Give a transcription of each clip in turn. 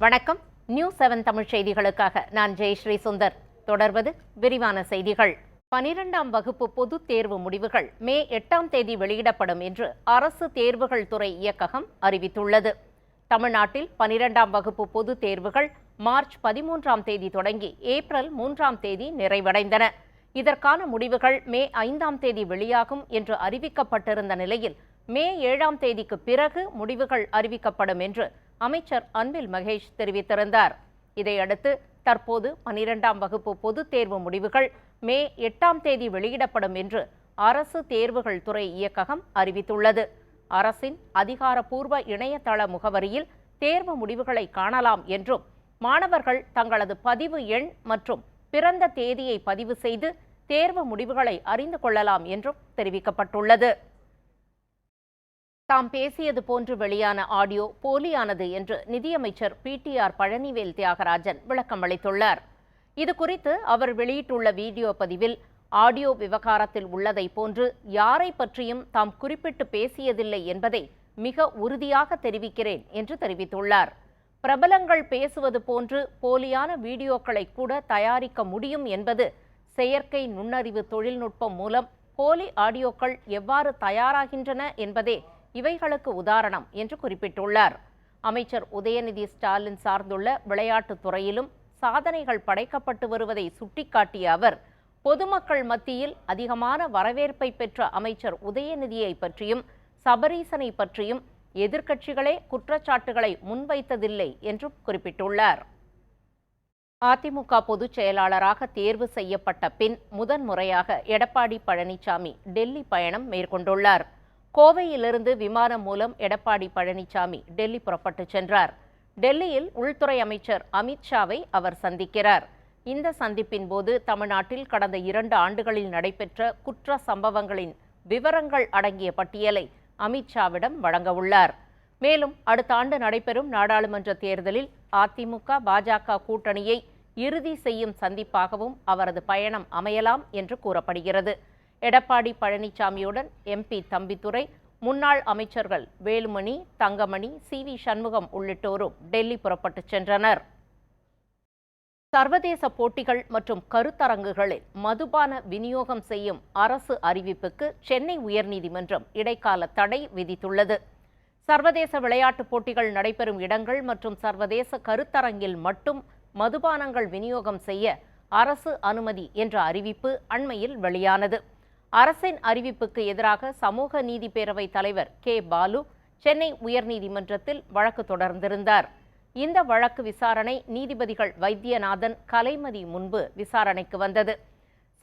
வணக்கம். நியூஸ் 7 தமிழ் செய்திகளுக்காக நான் ஜெயஸ்ரீ சுந்தர். தொடர்வது விரிவான செய்திகள். 12ஆம் வகுப்பு பொதுத் தேர்வு முடிவுகள் மே 8ஆம் தேதி வெளியிடப்படும் என்று அரசு தேர்வுகள் துறை இயக்ககம் அறிவித்துள்ளது. தமிழ்நாட்டில் 12ஆம் வகுப்பு பொதுத் தேர்வுகள் மார்ச் 13ஆம் தேதி தொடங்கி ஏப்ரல் 3ஆம் தேதி நிறைவடைந்தன. இதற்கான முடிவுகள் மே 5ஆம் தேதி வெளியாகும் என்று அறிவிக்கப்பட்டிருந்த நிலையில் மே 7ஆம் தேதிக்கு பிறகு முடிவுகள் அறிவிக்கப்படும் என்று அமைச்சர் அன்பில் மகேஷ் தெரிவித்திருந்தார். இதையடுத்து தற்போது 12ஆம் வகுப்பு பொதுத் தேர்வு முடிவுகள் மே 8ஆம் தேதி வெளியிடப்படும் என்று அரசு தேர்வுகள் துறை இயக்ககம் அறிவித்துள்ளது. அரசின் அதிகாரப்பூர்வ இணையதள முகவரியில் தேர்வு முடிவுகளை காணலாம் என்றும் மாணவர்கள் தங்களது பதிவு எண் மற்றும் பிறந்த தேதியை பதிவு செய்து தேர்வு முடிவுகளை அறிந்து கொள்ளலாம் என்றும் தெரிவிக்கப்பட்டுள்ளது. தாம் பேசியது போன்று வெளியான ஆடியோ போலியானது என்று நிதியமைச்சர் PTR பழனிவேல் தியாகராஜன் விளக்கம் அளித்துள்ளார். இதுகுறித்து அவர் வெளியிட்டுள்ள வீடியோ பதிவில் ஆடியோ விவகாரத்தில் உள்ளதை போன்று யாரை பற்றியும் தாம் குறிப்பிட்டு பேசியதில்லை என்பதை மிக உறுதியாக தெரிவிக்கிறேன் என்று தெரிவித்துள்ளார். பிரபலங்கள் பேசுவது போன்று போலியான வீடியோக்களை கூட தயாரிக்க முடியும் என்பது செயற்கை நுண்ணறிவு தொழில்நுட்பம் மூலம் போலி ஆடியோக்கள் எவ்வாறு தயாராகின்றன என்பதே இவைகளுக்கு உதாரணம் என்று குறிப்பிட்டுள்ளார். அமைச்சர் உதயநிதி ஸ்டாலின் சார்ந்துள்ள விளையாட்டுத் துறையிலும் சாதனைகள் படைக்கப்பட்டு வருவதை சுட்டிக்காட்டிய அவர் பொதுமக்கள் மத்தியில் அதிகமான வரவேற்பை பெற்ற அமைச்சர் உதயநிதியை பற்றியும் சபரீசனை பற்றியும் எதிர்க்கட்சிகளே குற்றச்சாட்டுகளை முன்வைத்ததில்லை என்றும் குறிப்பிட்டுள்ளார். அதிமுக பொதுச் செயலாளராக தேர்வு செய்யப்பட்ட பின் முதன்முறையாக எடப்பாடி பழனிசாமி டெல்லி பயணம் மேற்கொண்டுள்ளார். கோவையிலிருந்து விமானம் மூலம் எடப்பாடி பழனிசாமி டெல்லி புறப்பட்டுச் சென்றார். டெல்லியில் உள்துறை அமைச்சர் அமித்ஷாவை அவர் சந்திக்கிறார். இந்த சந்திப்பின் போது தமிழ்நாட்டில் கடந்த 2 ஆண்டுகளில் நடைபெற்ற குற்ற சம்பவங்களின் விவரங்கள் அடங்கிய பட்டியலை அமித்ஷாவிடம் வழங்க உள்ளார். மேலும் அடுத்த ஆண்டு நடைபெறும் நாடாளுமன்ற தேர்தலில் அதிமுக பாஜக கூட்டணியை இறுதி செய்யும் சந்திப்பாகவும் அவரது பயணம் அமையலாம் என்று கூறப்படுகிறது. எடப்பாடி பழனிசாமியுடன் MP தம்பிதுரை, முன்னாள் அமைச்சர்கள் வேலுமணி, தங்கமணி, CV சண்முகம் உள்ளிட்டோரும் டெல்லி புறப்பட்டுச் சென்றனர். சர்வதேச போட்டிகள் மற்றும் கருத்தரங்குகளில் மதுபான விநியோகம் செய்யும் அரசு அறிவிப்புக்கு சென்னை உயர்நீதிமன்றம் இடைக்கால தடை விதித்துள்ளது. சர்வதேச விளையாட்டுப் போட்டிகள் நடைபெறும் இடங்கள் மற்றும் சர்வதேச கருத்தரங்கில் மட்டும் மதுபானங்கள் விநியோகம் செய்ய அரசு அனுமதி என்ற அறிவிப்பு அண்மையில் வெளியானது. அரசின் அறிவிப்புக்கு எதிராக சமூக நீதி பேரவை தலைவர் K. பாலு சென்னை உயர்நீதிமன்றத்தில் வழக்கு தொடர்ந்திருந்தார். இந்த வழக்கு விசாரணை நீதிபதிகள் வைத்தியநாதன், கலைமதி முன்பு விசாரணைக்கு வந்தது.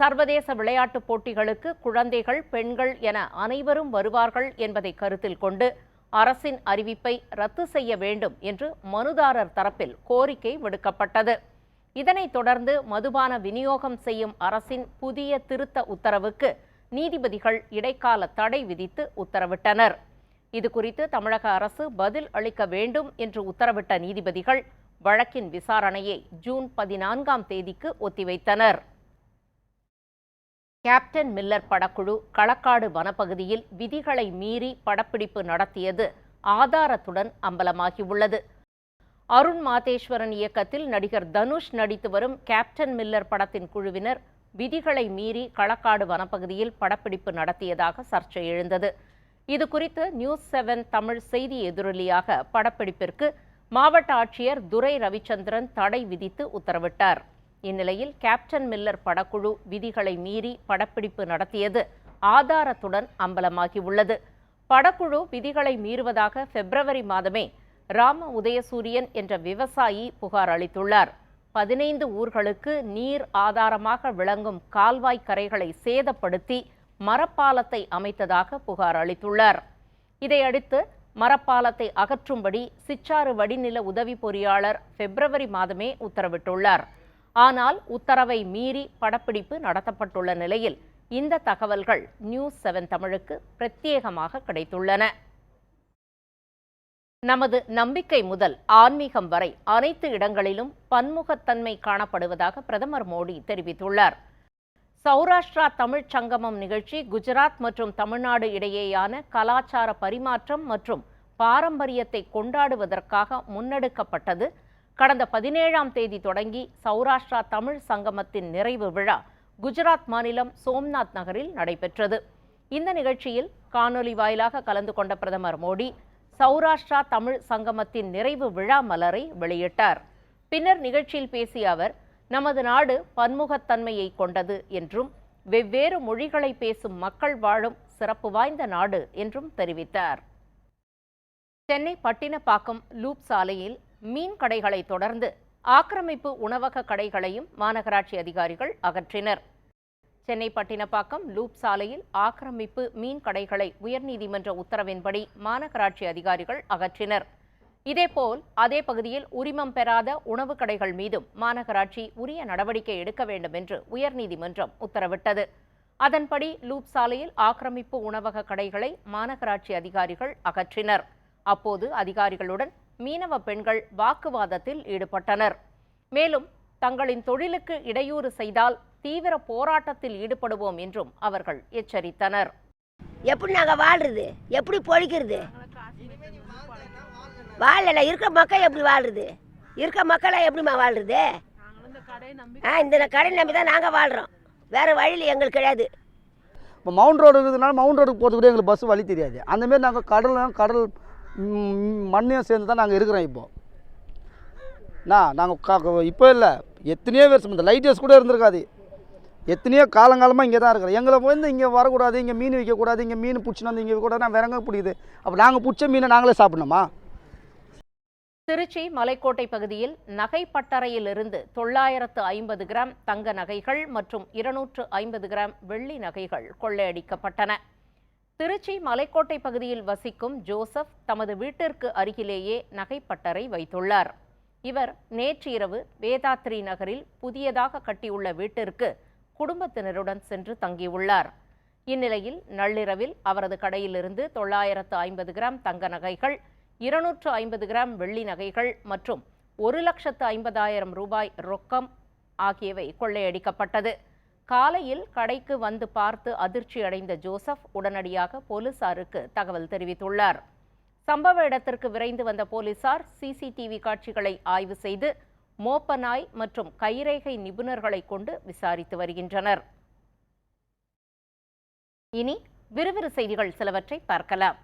சர்வதேச விளையாட்டுப் போட்டிகளுக்கு குழந்தைகள், பெண்கள் என அனைவரும் வருவார்கள் என்பதை கருத்தில் கொண்டு அரசின் அறிவிப்பை ரத்து செய்ய வேண்டும் என்று மனுதாரர் தரப்பில் கோரிக்கை விடுக்கப்பட்டது. இதனைத் தொடர்ந்து மதுபான விநியோகம் செய்யும் அரசின் புதிய திருத்த உத்தரவுக்கு நீதிபதிகள் இடைக்கால தடை விதித்து உத்தரவிட்டனர். இதுகுறித்து தமிழக அரசு பதில் அளிக்க வேண்டும் என்று உத்தரவிட்ட நீதிபதிகள் வழக்கின் விசாரணையை ஜூன் 14ஆம் தேதிக்கு ஒத்திவைத்தனர். கேப்டன் மில்லர் படக்குழு களக்காடு வனப்பகுதியில் விதிகளை மீறி படப்பிடிப்பு நடத்தியது ஆதாரத்துடன் அம்பலமாகியுள்ளது. அருண் மாதேஸ்வரன் இயக்கத்தில் நடிகர் தனுஷ் நடித்து வரும் கேப்டன் மில்லர் படத்தின் குழுவினர் விதிகளை மீறி களக்காடு வனப்பகுதியில் படப்பிடிப்பு நடத்தியதாக சர்ச்சை எழுந்தது. இதுகுறித்து நியூஸ் 7 தமிழ் செய்தி எதிரொலியாக படப்பிடிப்பிற்கு மாவட்ட ஆட்சியர் துரை ரவிச்சந்திரன் தடை விதித்து உத்தரவிட்டார். இந்நிலையில் கேப்டன் மில்லர் படக்குழு விதிகளை மீறி படப்பிடிப்பு நடத்தியது ஆதாரத்துடன் அம்பலமாகியுள்ளது. படக்குழு விதிகளை மீறுவதாக பிப்ரவரி மாதமே ராம உதயசூரியன் என்ற விவசாயி புகார் அளித்துள்ளார். 15 ஊர்களுக்கு நீர் ஆதாரமாக விளங்கும் கால்வாய் கரைகளை சேதப்படுத்தி மரப்பாலத்தை அமைத்ததாக புகார் அளித்துள்ளார். இதையடுத்து மரப்பாலத்தை அகற்றும்படி சிச்சாறு வடிநில உதவி பொறியாளர் பிப்ரவரி மாதமே உத்தரவிட்டுள்ளார். ஆனால் உத்தரவை மீறி படப்பிடிப்பு நடத்தப்பட்டுள்ள நிலையில் இந்த தகவல்கள் நியூஸ் 7 தமிழுக்கு பிரத்யேகமாக கிடைத்துள்ளன. நமது நம்பிக்கை முதல் ஆன்மீகம் வரை அனைத்து இடங்களிலும் பன்முகத்தன்மை காணப்படுவதாக பிரதமர் மோடி தெரிவித்துள்ளார். சௌராஷ்டிரா தமிழ்ச் சங்கமம் நிகழ்ச்சி குஜராத் மற்றும் தமிழ்நாடு இடையேயான கலாச்சார பரிமாற்றம் மற்றும் பாரம்பரியத்தை கொண்டாடுவதற்காக முன்னெடுக்கப்பட்டது. கடந்த 17ஆம் தேதி தொடங்கி சௌராஷ்டிரா தமிழ் சங்கமத்தின் நிறைவு விழா குஜராத் மாநிலம் சோம்நாத் நகரில் நடைபெற்றது. இந்த நிகழ்ச்சியில் காணொலி வாயிலாக கலந்து கொண்ட பிரதமர் மோடி சௌராஷ்டிரா தமிழ் சங்கமத்தின் நிறைவு விழா மலரை வெளியிட்டார். பின்னர் நிகழ்ச்சியில் பேசிய அவர், நமது நாடு பன்முகத்தன்மையை கொண்டது என்றும் வெவ்வேறு மொழிகளை பேசும் மக்கள் வாழும் சிறப்பு வாய்ந்த நாடு என்றும் தெரிவித்தார். சென்னை பட்டினப்பாக்கம் லூப் சாலையில் மீன் கடைகளை தொடர்ந்து ஆக்கிரமிப்பு உணவக கடைகளையும் மாநகராட்சி அதிகாரிகள் அகற்றினர். சென்னை பட்டினப்பாக்கம் லூப் சாலையில் ஆக்கிரமிப்பு மீன் கடைகளை உயர்நீதிமன்ற உத்தரவின்படி மாநகராட்சி அதிகாரிகள் அகற்றினர். இதேபோல் அதே பகுதியில் உரிமம் பெறாத உணவு கடைகள் மீதும் மாநகராட்சி உரிய நடவடிக்கை எடுக்க வேண்டும் என்று உயர்நீதிமன்றம் உத்தரவிட்டது. அதன்படி லூப் சாலையில் ஆக்கிரமிப்பு உணவக கடைகளை மாநகராட்சி அதிகாரிகள் அகற்றினர். அப்போது அதிகாரிகளுடன் மீனவ பெண்கள் வாக்குவாதத்தில் ஈடுபட்டனர். மேலும் தங்களின் தொழிலுக்கு இடையூறு செய்தால் தீவிர போராட்டத்தில் ஈடுபடுவோம் என்றும் அவர்கள் எச்சரித்தனர். எப்படி நாங்கள் வாழ்றது, எப்படி பொழிக்கிறது, வாழல இருக்க மக்கள் எப்படி வாழ்றது, இருக்க மக்களை எப்படிமா வாழ்றது? இந்த கடை நம்பி தான் நாங்கள் வாழ்கிறோம், வேறு வழியில் எங்களுக்கு கிடையாது. இப்போ மவுண்ட் ரோடு இருக்கிறதுனால மவுண்ட் ரோடுக்கு போகிறது கூட எங்களுக்கு பஸ் வழி தெரியாது. அந்தமாரி நாங்கள் கடல் மண்ணையும் சேர்ந்து தான் நாங்கள் இருக்கிறோம். நாங்கள் இப்போ இல்லை, எத்தனையோ வருஷம் இந்த லைட் ஹவுஸ் கூட இருந்திருக்காது. எத்தனையோ காலங்காலமாக இங்கே தான் இருக்கிறோம். எங்களை வந்து இங்கே வரக்கூடாது, இங்கே மீன் வைக்கக்கூடாது, இங்கே மீன் பிடிச்சின்னு வந்து இங்கே கூட நான் வேறங்க பிடிக்குது. அப்போ நாங்கள் பிடிச்ச மீனை நாங்களே சாப்பிடணுமா? திருச்சி மலைக்கோட்டை பகுதியில் நகை பட்டறையிலிருந்து 950 கிராம் தங்க நகைகள் மற்றும் 250 கிராம் வெள்ளி நகைகள் கொள்ளையடிக்கப்பட்டன. திருச்சி மலைக்கோட்டை பகுதியில் வசிக்கும் ஜோசப் தமது வீட்டிற்கு அருகிலேயே நகைப்பட்டறை வைத்துள்ளார். இவர் நேற்று இரவு வேதாத்ரி நகரில் புதியதாக கட்டியுள்ள வீட்டிற்கு குடும்பத்தினருடன் சென்று தங்கியுள்ளார். இந்நிலையில் நள்ளிரவில் அவரது கடையிலிருந்து 950 கிராம் தங்க நகைகள், 250 கிராம் வெள்ளி நகைகள் மற்றும் 1,50,000 ரூபாய் ரொக்கம் ஆகியவை கொள்ளையடிக்கப்பட்டது. காலையில் கடைக்கு வந்து பார்த்து அதிர்ச்சி அடைந்த ஜோசப் உடனடியாக போலீசாருக்கு தகவல் தெரிவித்துள்ளார். சம்பவ இடத்திற்கு விரைந்து வந்த போலீசார் சிசிடிவி காட்சிகளை ஆய்வு செய்து மோப்ப நாய் மற்றும் கைரேகை நிபுணர்களை கொண்டு விசாரித்து வருகின்றனர். இனி விறுவிறு செய்திகள் சிலவற்றை பார்க்கலாம்.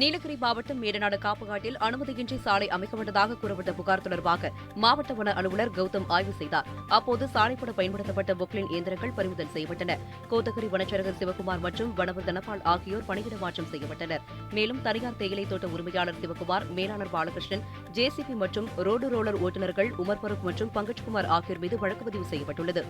நீலகிரி மாவட்டம் மேடநாடு காப்புக்காட்டில் அனுமதியின்றி சாலை அமைக்கப்பட்டதாக கூறப்பட்ட புகார் தொடர்பாக மாவட்ட வன அலுவலர் கௌதம் ஆய்வு செய்தார். அப்போது சாலைப்பட பயன்படுத்தப்பட்ட பொக்லின் இயந்திரங்கள் பறிமுதல் செய்யப்பட்டன. கோத்தகிரி வனச்சரகர் சிவகுமார் மற்றும் வனவர் தனபால் ஆகியோர் பணியிட மாற்றம் செய்யப்பட்டனர். மேலும் தனியார் தேயிலை தோட்ட உரிமையாளர் சிவகுமார், மேலாளர் பாலகிருஷ்ணன், ஜேசிபி மற்றும் ரோடு ரோலர் ஓட்டுநர்கள் உமர் பருக் மற்றும் பங்கஜ்குமார் ஆகியோர் மீது வழக்கு பதிவு செய்யப்பட்டுள்ளது.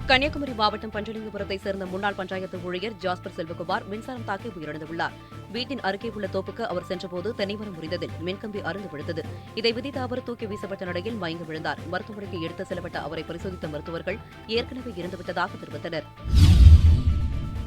கன்னியாகுமரி மாவட்டம் பஞ்சலிங்கபுரத்தைச் சேர்ந்த முன்னாள் பஞ்சாயத்து ஊழியர் ஜாஸ்பர் செல்வகுமார் மின்சாரம் தாக்கி உயிரிழந்துள்ளார். வீட்டின் அருகே உள்ள தோப்புக்கு அவர் சென்றபோது தென்னைமரம் முறிந்ததில் மின்கம்பி அறுந்து விழுந்தது. இதை விதித்த அவர் தூக்கி வீசப்பட்ட நிலையில் மயங்கி விழுந்தார். மருத்துவமனைக்கு எடுத்து செல்லப்பட்ட அவரை பரிசோதித்த மருத்துவர்கள் ஏற்கனவே இறந்துவிட்டதாக தெரிவித்தனர்.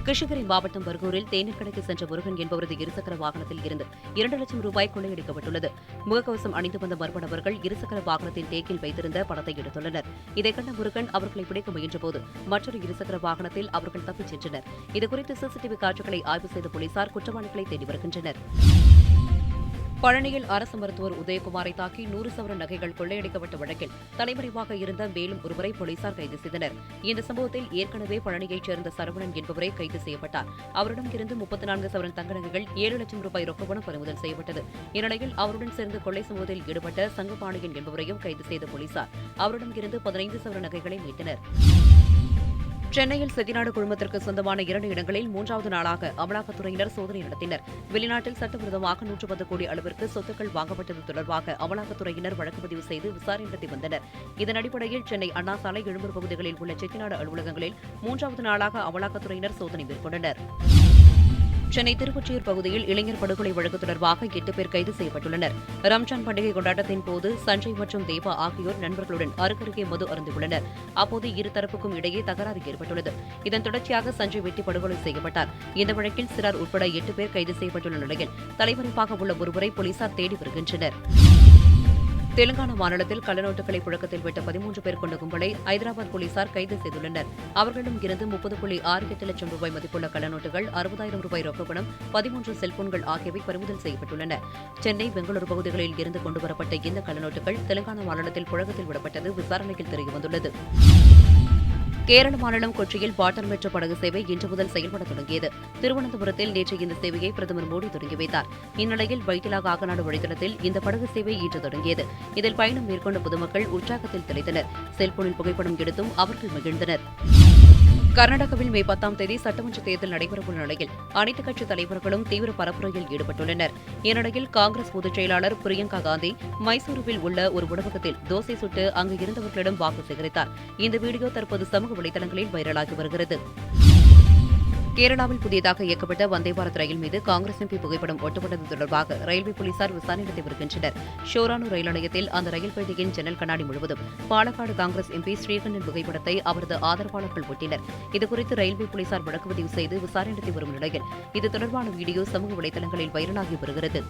கிருஷ்ணகிரி மாவட்டம் பர்கூரில் தேநீர் கடைக்கு சென்ற முருகன் என்பவரது இருசக்கர வாகனத்தில் இருந்து 2 லட்சம் ரூபாய் கொள்ளையடிக்கப்பட்டுள்ளது. முகக்கவசம் அணிந்து வந்த மர்ம நபர்கள் இருசக்கர வாகனத்தின் டேக்கில் வைத்திருந்த பணத்தை எடுத்துள்ளனர். இதைக் கண்ட முருகன் அவர்களை பிடிக்க முயன்றபோது மற்றொரு இருசக்கர வாகனத்தில் அவர்கள் தப்பிச் சென்றனர். இதுகுறித்து சிசிடிவி காட்சிகளை ஆய்வு செய்த போலீசார் குற்றவாளிகளை தேடி வருகின்றனர். பழனியில் அரசு மருத்துவர் உதயகுமாரை தாக்கி 100 சவரன் நகைகள் கொள்ளையடிக்கப்பட்ட வழக்கில் தலைமறைவாக இருந்த மேலும் ஒருவரை போலீசார் கைது செய்தனர். இந்த சம்பவத்தில் ஏற்கனவே பழனியைச் சேர்ந்த சரவணன் என்பவரை கைது செய்யப்பட்டார். அவரிடம் இருந்து 34 சவரன் தங்க நகைகள், 7 லட்சம் ரூபாய் ரொக்கப்பணம் பறிமுதல் செய்யப்பட்டது. இந்நிலையில் அவருடன் சேர்ந்து கொள்ளை சம்பவத்தில் ஈடுபட்ட சங்கபாணியன் என்பவரையும் கைது செய்த போலீசார் அவரிடம் இருந்து 15 சவரன் நகைகளை மீட்டனர். சென்னையில் செட்டிநாடு குழுமத்திற்கு சொந்தமான 2 இடங்களில் 3வது நாளாக அமலாக்கத்துறையினர் சோதனை நடத்தினர். வெளிநாட்டில் சட்டவிரோதமாக 110 கோடி அளவிற்கு சொத்துக்கள் வாங்கப்பட்டது தொடர்பாக அமலாக்கத்துறையினர் வழக்கு பதிவு செய்து விசாரணை நடத்தி வந்தனர். இதன் அடிப்படையில் சென்னை அண்ணா சாலை, எழும்பூர் பகுதிகளில் உள்ள செட்டிநாடு அலுவலகங்களில் 3வது நாளாக அமலாக்கத்துறையினர் சோதனை மேற்கொண்டனர். சென்னை திருவொற்றியூர் பகுதியில் இளைஞர் படுகொலை வழக்கு தொடர்பாக 8 பேர் கைது செய்யப்பட்டுள்ளனர். ரம்ஜான் பண்டிகை கொண்டாட்டத்தின் போது சஞ்சய் மற்றும் தேவா ஆகியோர் நண்பர்களுடன் அருகருகே மது அருந்துள்ளனர். அப்போது இருதரப்புக்கும் இடையே தகராறு ஏற்பட்டுள்ளது. இதன் தொடர்ச்சியாக சஞ்சய் வெட்டி படுகொலை செய்யப்பட்டார். இந்த வழக்கில் சிறார் உட்பட 8 பேர் கைது செய்யப்பட்டுள்ள நிலையில் தலைமறைவாக உள்ள ஒருவரை போலீசார் தேடி வருகின்றனர். தெலுங்கானா மாநிலத்தில் கள்ளநோட்டுகளை புழக்கத்தில் விட்ட 13 பேர் கொண்ட கும்பலை ஐதராபாத் போலீசார் கைது செய்துள்ளனர். அவர்களிடம் இருந்து 30.68 லட்சம் ரூபாய் மதிப்புள்ள கள்ளநோட்டுகள், 60,000 ரூபாய் ரொக்கப்பணம், 13 செல்போன்கள் ஆகியவை பறிமுதல் செய்யப்பட்டுள்ளன. சென்னை, பெங்களூரு பகுதிகளில் இருந்து கொண்டுவரப்பட்ட இந்த கள்ளநோட்டுகள் தெலுங்கானா மாநிலத்தில் புழக்கத்தில் விடப்பட்டது விசாரணையில் தெரியவந்துள்ளது. கேரள மாநிலம் கொச்சியில் பாட்டன் மெட்ரோ படகு சேவை இன்று முதல் செயல்பட தொடங்கியது. திருவனந்தபுரத்தில் நேற்று இந்த சேவையை பிரதமர் மோடி தொடங்கி வைத்தார். இந்நிலையில் வைட்டிலா காகநாடு வழித்தடத்தில் இந்த படகு சேவை இன்று தொடங்கியது. இதில் பயணம் மேற்கொண்ட பொதுமக்கள் உற்சாகத்தில் திளைத்தனர். செல்போனில் புகைப்படம் எடுத்தும் அவர்கள் மகிழ்ந்தனர். கர்நாடகாவில் மே 10ஆம் தேதி சட்டமன்ற தேர்தல் நடைபெறவுள்ள நிலையில் அனைத்துக் கட்சித் தலைவர்களும் தீவிர பரப்புரையில் ஈடுபட்டுள்ளனர். இந்நிலையில் காங்கிரஸ் பொதுச் செயலாளர் பிரியங்கா காந்தி மைசூருவில் உள்ள ஒரு உணவகத்தில் தோசை சுட்டு அங்கு இருந்தவர்களிடம் வாக்கு சேகரித்தார். இந்த வீடியோ தற்போது சமூக வலைதளங்களில் வைரலாகி வருகிறது. கேரளாவில் புதியதாக இயக்கப்பட்ட வந்தே பாரத் ரயில் மீது காங்கிரஸ் எம்பி புகைப்படம் ஒட்டப்பட்டது தொடர்பாக ரயில்வே போலீசார் விசாரணை நடத்தி வருகின்றனர். ஷோரானூர் ரயில் நிலையத்தில் அந்த ரயில் பெட்டியின் ஜன்னல் கண்ணாடி முழுவதும் பாலக்காடு காங்கிரஸ் எம்பி ஸ்ரீகண்டன் புகைப்படத்தை அவரது ஆதரவாளர்கள் ஒட்டினர். இதுகுறித்து ரயில்வே போலீசார் வழக்கு பதிவு செய்து விசாரணை நடத்தி வரும் நிலையில் இது தொடர்பான வீடியோ சமூக வலைதளங்களில் வைரலாகி வருகிறது.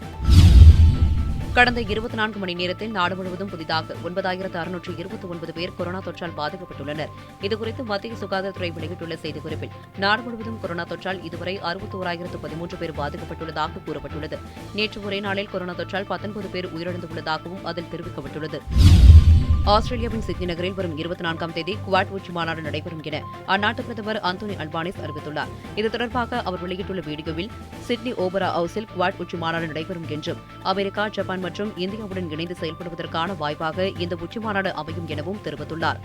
கடந்த 24 மணி நேரத்தில் நாடு முழுவதும் புதிதாக 9,629 பேர் கொரோனா தொற்றால் பாதிக்கப்பட்டுள்ளனர். இதுகுறித்து மத்திய சுகாதாரத்துறை வெளியிட்டுள்ள செய்திக்குறிப்பில் நாடு முழுவதும் கொரோனா தொற்றால் இதுவரை 61,013 பேர் பாதிக்கப்பட்டுள்ளதாக கூறப்பட்டுள்ளது. நேற்று ஒரே நாளில் கொரோனா தொற்றால் 19 பேர் உயிரிழந்துள்ளதாகவும் அதில் தெரிவிக்கப்பட்டுள்ளது. ஆஸ்திரேலியாவின் சிட்னி நகரில் வரும் 24ஆம் தேதி குவாட் உச்சி மாநாடு நடைபெறும் என அந்நாட்டு பிரதமர் அந்தோனி அல்பானிஸ் அறிவித்துள்ளார். இது தொடர்பாக அவர் வெளியிட்டுள்ள வீடியோவில் சிட்னி ஓபரா ஹவுஸில் குவாட் உச்சி மாநாடு நடைபெறும் என்றும் அமெரிக்கா, ஜப்பான் மற்றும் இந்தியாவுடன் இணைந்து செயல்படுவதற்கான வாய்ப்பாக இந்த உச்சி மாநாடு அமையும் எனவும் தெரிவித்துள்ளார்.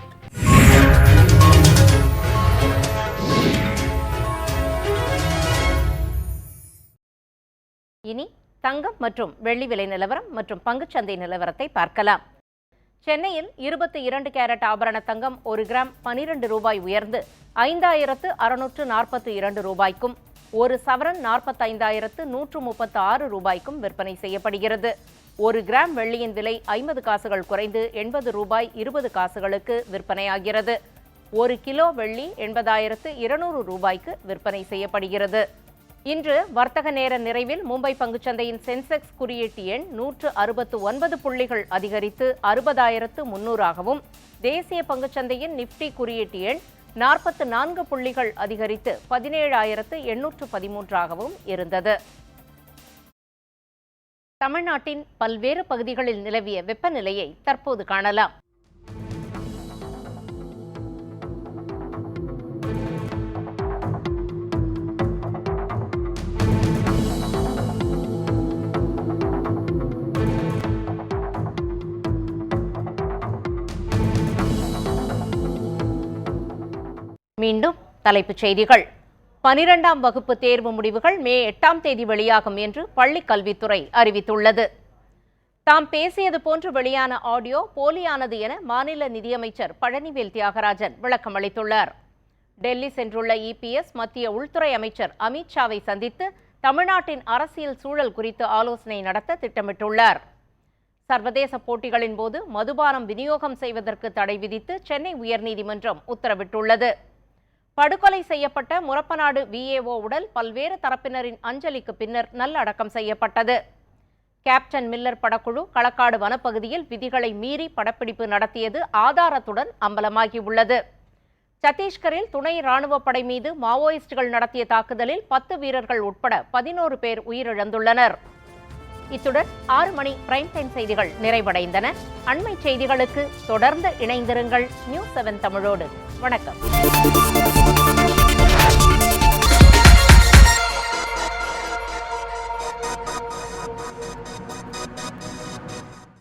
இனி தங்கம் மற்றும் வெள்ளி விலை நிலவரம் மற்றும் பங்குச்சந்தை நிலவரத்தை பார்க்கலாம். சென்னையில் 22 கேரட் ஆபரண தங்கம் 1 கிராம் 12 ரூபாய் உயர்ந்து 5,642 ரூபாய்க்கும், 1 சவரன் 45,136 ரூபாய்க்கும் விற்பனை செய்யப்படுகிறது. 1 கிராம் வெள்ளியின் விலை 50 காசுகள் குறைந்து 80 ரூபாய் 20 காசுகளுக்கு விற்பனையாகிறது. 1 கிலோ வெள்ளி 80,200 ரூபாய்க்கு விற்பனை செய்யப்படுகிறது. இன்று வர்த்தக நேர நிறைவில் மும்பை பங்குச்சந்தையின் சென்செக்ஸ் குறியீட்டு எண் 169 புள்ளிகள் அதிகரித்து 60,300ஆகவும், தேசிய பங்குச்சந்தையின் நிப்டி குறியீட்டு எண் 44 புள்ளிகள் அதிகரித்து 17,813ஆகவும் இருந்தது. தமிழ்நாட்டின் பல்வேறு பகுதிகளில் நிலவிய வெப்பநிலையை தற்போது காணலாம். மீண்டும் தலைப்புச் செய்திகள். 12ஆம் வகுப்பு தேர்வு முடிவுகள் மே 8ஆம் தேதி வெளியாகும் என்று பள்ளிக் கல்வித்துறை அறிவித்துள்ளது. தாம் பேசியது போன்று வெளியான ஆடியோ போலியானது என மாநில நிதியமைச்சர் பழனிவேல் தியாகராஜன் விளக்கம் அளித்துள்ளார். டெல்லி சென்றுள்ள இபிஎஸ் மத்திய உள்துறை அமைச்சர் அமித்ஷாவை சந்தித்து தமிழ்நாட்டின் அரசியல் சூழல் குறித்து ஆலோசனை நடத்த திட்டமிட்டுள்ளார். சர்வதேச போட்டிகளின் போது மதுபானம் விநியோகம் செய்வதற்கு தடை விதித்து சென்னை உயர்நீதிமன்றம் உத்தரவிட்டுள்ளது. படுகொலை செய்யப்பட்ட முரப்பநாடு விஏஓ உடல் பல்வேறு தரப்பினரின் அஞ்சலிக்கு பின்னர் நல்லடக்கம் செய்யப்பட்டது. கேப்டன் மில்லர் படக்குழு களக்காடு வனப்பகுதியில் விதிகளை மீறி படப்பிடிப்பு நடத்தியது ஆதாரத்துடன் அம்பலமாகியுள்ளது. சத்தீஸ்கரில் துணை ராணுவ படை மீது மாவோயிஸ்டுகள் நடத்திய தாக்குதலில் 10 வீரர்கள் உட்பட 11 பேர் உயிரிழந்துள்ளனர். இத்துடன் 6 மணி பிரைம் டைம் செய்திகள் நிறைவடைந்தன. அண்மை செய்திகளுக்கு தொடர்ந்து இணைந்திருங்கள் நியூஸ் 7 தமிழோடு. வணக்கம்.